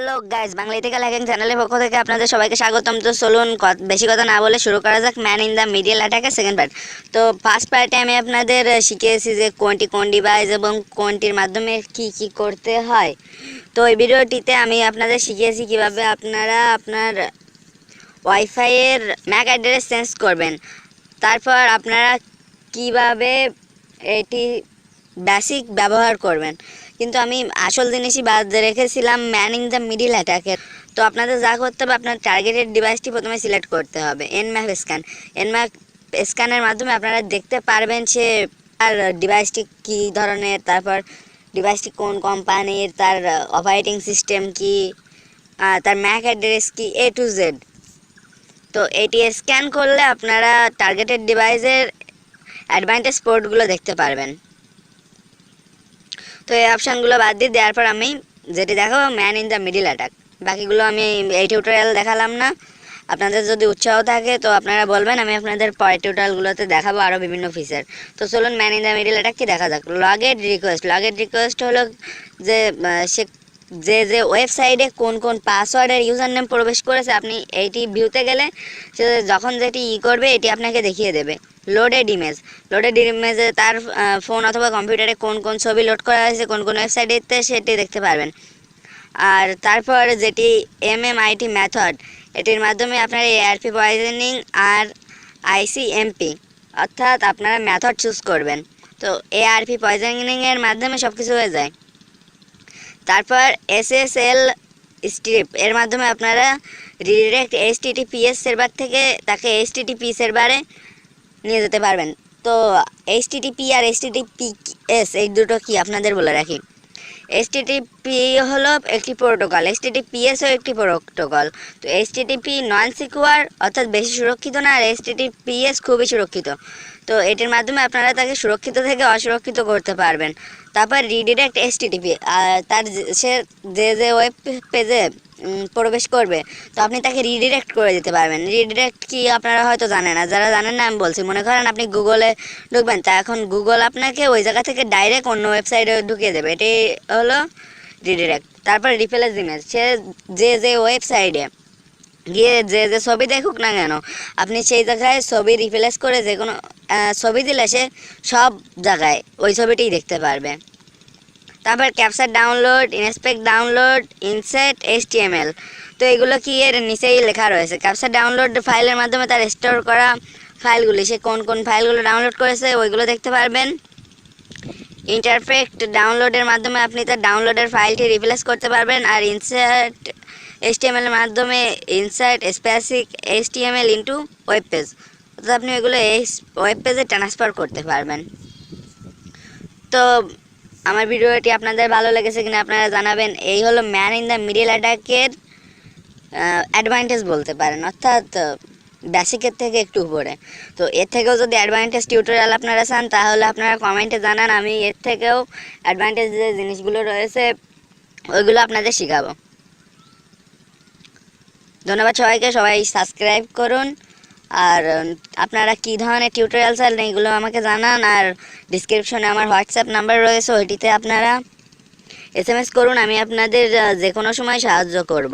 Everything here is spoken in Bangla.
Hello guys, Bangla ethical hacking চ্যানেলের পক্ষ থেকে আপনাদের সবাইকে স্বাগতম। তো চলুন বেশি কথা না বলে শুরু করা যাক ম্যান ইন দ্য মিডিল অ্যাটাকের সেকেন্ড পার্ট। তো ফার্স্ট পার্টে আমি আপনাদের শিখিয়েছি যে কোন ডিভাইস এবং কোনটির মাধ্যমে কি কি করতে হয়। তো এই ভিডিওটিতে আমি আপনাদের শিখিয়েছি কিভাবে আপনারা আপনার ওয়াইফাইয়ের ম্যাক অ্যাড্রেস চেঞ্জ করবেন। তারপর আপনারা কিভাবে এটি বেসিক ব্যবহার করবেন, কিন্তু আমি আসল জিনিসই বাদ রেখেছিলাম ম্যানিং দ্য মিডিল অ্যাটাকের। তো আপনাদের যা করতে হবে, আপনার টার্গেটেড ডিভাইসটি প্রথমে সিলেক্ট করতে হবে। এনম্যাপ স্ক্যানের মাধ্যমে আপনারা দেখতে পারবেন সে তার ডিভাইসটি কী ধরনের, তারপর ডিভাইসটি কোন কোম্পানির, তার অপারেটিং সিস্টেম কি, তার ম্যাক অ্যাড্রেস কি, A to Z। তো এটি স্ক্যান করলে আপনারা টার্গেটেড ডিভাইসের অ্যাডভান্টেজ পোর্টগুলো দেখতে পারবেন। তো এই অপশানগুলো বাদ দিয়ে দেওয়ার পর আমি যেটি দেখাবো man in the middle attack. বাকিগুলো আমি এই টিউটোরিয়াল দেখালাম না। আপনাদের যদি উৎসাহ থাকে তো আপনারা বলবেন, আমি আপনাদের পরের টিউটোরিয়ালগুলোতে দেখাবো আরও বিভিন্ন ফিচার। তো চলুন man in the middle attack কি দেখা যাক। লগেড রিকোয়েস্ট হলো যে সে যে ওয়েবসাইটে কোন পাসওয়ার্ডের ইউজার নেম প্রবেশ করেছে, আপনি এইটি ভিউতে গেলে সে যখন যেটি করবে এটি আপনাকে দেখিয়ে দেবে। লোডেড ইমেজে তার ফোন অথবা কম্পিউটারে কোন ছবি লোড করা হয়েছে, কোন ওয়েবসাইটে সেটি দেখতে পারবেন। আর তারপর যেটি MMIT মেথড, এটির মাধ্যমে আপনার ARP পয়জনিং আর ICMP, অর্থাৎ আপনারা মেথড চুজ করবেন। তো ARP পয়জনিংয়ের মাধ্যমে সব কিছু হয়ে যায়। তারপর SSL স্ট্রিপ, এর মাধ্যমে আপনারা রিডিরেক্ট HTTPS সার্ভার থেকে তাকে HTTP সার্ভারে নিয়ে যেতে পারবেন। তো HTTP আর HTTPS এই দুটো কি আপনাদের বলে রাখি। HTTP হলো একটি প্রোটোকল, HTTPSও একটি প্রোটোকল। তো HTTP নন সিকিউর অর্থাৎ বেশি সুরক্ষিত না, আর HTTPS খুবই সুরক্ষিত। তো এটির মাধ্যমে আপনারা তাকে সুরক্ষিত থেকে অসুরক্ষিত করতে পারবেন। তারপর রিডিরেক্ট HTTP, তার সে যে ওয়েব পেজে প্রবেশ করবে, তো আপনি তাকে রিডিরেক্ট করে দিতে পারবেন। রিডিরেক্ট কি আপনারা হয়তো জানেন না, যারা জানেন না আমি বলছি। মনে করেন আপনি গুগলে ঢুকবেন, তা এখন গুগল আপনাকে ওই জায়গা থেকে ডাইরেক্ট অন্য ওয়েবসাইটে ঢুকিয়ে দেবে, এটি হলো রিডিরেক্ট। তারপর রিপ্লেস ইমেজ, সে যে ওয়েবসাইটে গিয়ে যে ছবি দেখুক না কেন, আপনি সেই জায়গায় ছবি রিপ্লেস করে যে কোনো ছবি দিলে সে সব জায়গায় ওই ছবিটিই দেখতে পারবে। তারপর capture download, inspect download, inset HTML। তো এগুলো কি এর নিচেই লেখা রয়েছে। ক্যাপচার ডাউনলোড ফাইলের মাধ্যমে তার স্টোর করা ফাইলগুলি, সে কোন ফাইলগুলো ডাউনলোড করেছে ওইগুলো দেখতে পারবেন। ইন্টারফেক্ট ডাউনলোডের মাধ্যমে আপনি তার ডাউনলোডের ফাইলটি রিপ্লেস করতে পারবেন। আর ইনসার্ট HTML এর মাধ্যমে insert specific HTML into web page, অর্থাৎ আপনি ওইগুলো এই ওয়েব পেজে ট্রান্সফার করতে পারবেন। তো আমার ভিডিওটি আপনাদের ভালো লেগেছে কিনা আপনারা জানাবেন। এই হলো ম্যান ইন দ্য মিডিল অ্যাটাকের অ্যাডভান্টেজ বলতে পারেন, অর্থাৎ বেসিকের থেকে একটু উপরে। তো এর থেকেও যদি অ্যাডভান্টেজ টিউটোরিয়াল আপনারা চান তাহলে আপনারা কমেন্টে জানান, আমি এর থেকেও অ্যাডভান্টেজ যে জিনিসগুলো রয়েছে ওইগুলো আপনাদের শেখাবো। ধন্যবাদ সবাইকে, সবাই সাবস্ক্রাইব করুন। আর আপনারা কী ধরনের টিউটোরিয়াল চান এগুলো আমাকে জানান। আর ডিসক্রিপশনে আমার হোয়াটসঅ্যাপ নাম্বার রয়েছে, ওইটিতে আপনারা SMS করুন, আমি আপনাদের যে কোনো সময় সাহায্য করব।